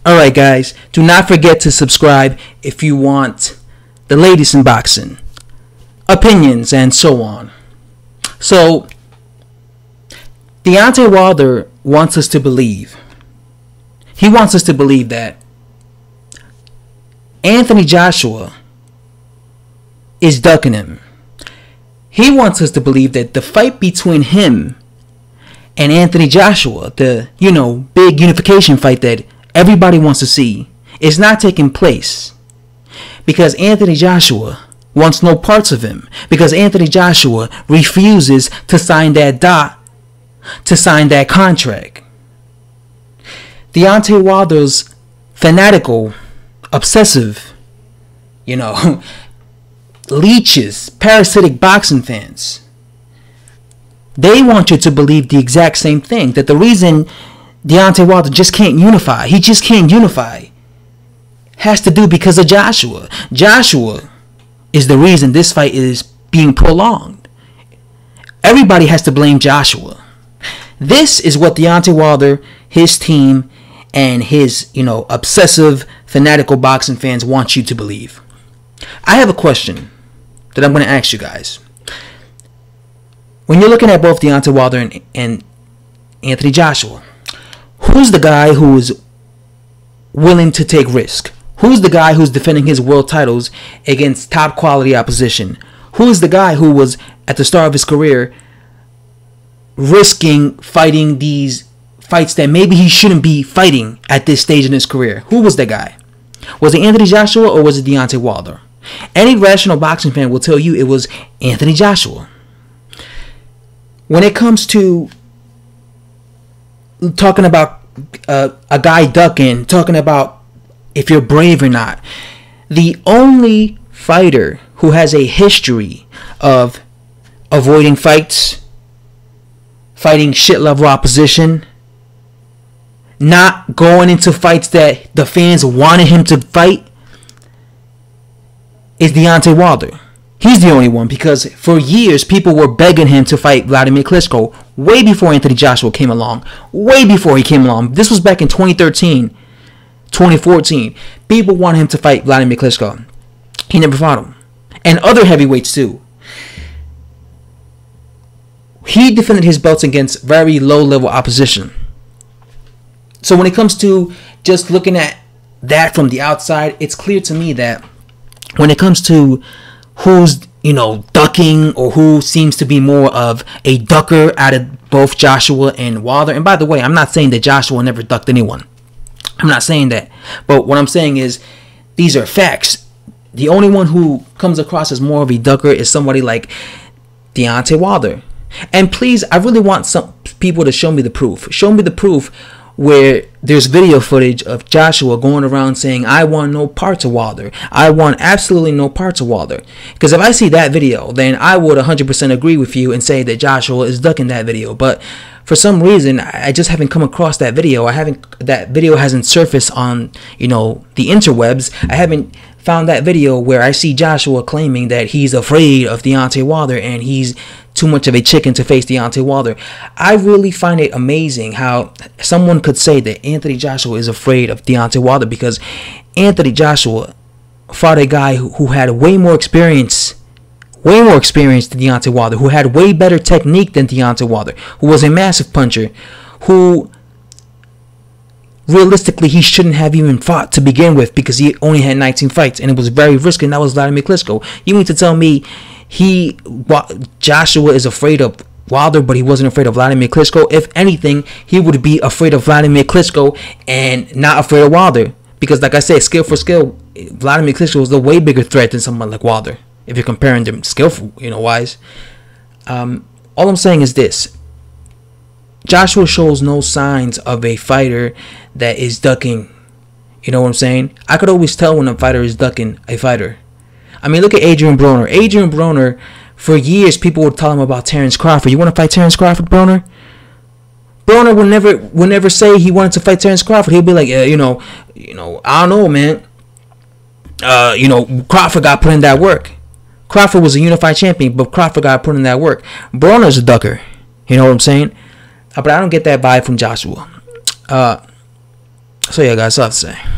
Alright guys, do not forget to subscribe if you want the latest in boxing, opinions, and so on. So, Deontay Wilder wants us to believe. He wants us to believe that Anthony Joshua is ducking him. He wants us to believe that the fight between him and Anthony Joshua, the, big unification fight that everybody wants to see, is not taking place because Anthony Joshua wants no parts of him, because Anthony Joshua refuses to sign that contract. Deontay Wilder's fanatical, obsessive, leeches, parasitic boxing fans, they want you to believe the exact same thing, that the reason Deontay Wilder just can't unify, has to do because of Joshua. Joshua is the reason this fight is being prolonged. Everybody has to blame Joshua. This is what Deontay Wilder, his team, and his, obsessive, fanatical boxing fans want you to believe. I have a question that I'm going to ask you guys. When you're looking at both Deontay Wilder and Anthony Joshua, who's the guy who is willing to take risk? Who's the guy who's defending his world titles against top quality opposition? Who's the guy who was, at the start of his career, risking fighting these fights that maybe he shouldn't be fighting at this stage in his career? Who was that guy? Was it Anthony Joshua or was it Deontay Wilder? Any rational boxing fan will tell you it was Anthony Joshua. When it comes to talking about a guy ducking, talking about if you're brave or not, the only fighter who has a history of avoiding fights, fighting shit level opposition, not going into fights that the fans wanted him to fight, is Deontay Wilder. He's the only one, because for years people were begging him to fight Vladimir Klitschko way before Anthony Joshua came along. Way before he came along. This was back in 2013, 2014. People wanted him to fight Vladimir Klitschko. He never fought him. And other heavyweights too. He defended his belts against very low-level opposition. So when it comes to just looking at that from the outside, it's clear to me that when it comes to who's, ducking, or who seems to be more of a ducker out of both Joshua and Wilder. And by the way, I'm not saying that Joshua never ducked anyone. I'm not saying that. But what I'm saying is these are facts. The only one who comes across as more of a ducker is somebody like Deontay Wilder. And please, I really want some people to show me the proof. Show me the proof where there's video footage of Joshua going around saying, I want no parts of Wilder. I want absolutely no parts of Wilder. Because if I see that video, then I would 100% agree with you and say that Joshua is ducking that video. But for some reason, I just haven't come across that video. That video hasn't surfaced on, the interwebs. I haven't found that video where I see Joshua claiming that he's afraid of Deontay Wilder and he's too much of a chicken to face Deontay Wilder. I really find it amazing how someone could say that Anthony Joshua is afraid of Deontay Wilder, because Anthony Joshua fought a guy who had way more experience than Deontay Wilder, who had way better technique than Deontay Wilder, who was a massive puncher, who realistically he shouldn't have even fought to begin with, because he only had 19 fights and it was very risky, and that was Vladimir Klitschko. You mean to tell me Joshua is afraid of Wilder, but he wasn't afraid of Vladimir Klitschko? If anything, he would be afraid of Vladimir Klitschko and not afraid of Wilder, because like I said, skill for skill, Vladimir Klitschko was a way bigger threat than someone like Wilder, if you're comparing them skillful, wise. All I'm saying is this: Joshua shows no signs of a fighter that is ducking. You know what I'm saying? I could always tell when a fighter is ducking a fighter. I mean, look at Adrian Broner. Adrian Broner, for years, people would tell him about Terence Crawford. You want to fight Terence Crawford, Broner? Broner would never say he wanted to fight Terence Crawford. He'd be like, I don't know, man. Crawford got put in that work. Crawford was a unified champion, but Crawford got put in that work. Broner's a ducker. You know what I'm saying? But I don't get that vibe from Joshua. So yeah, guys, that's all I have to say.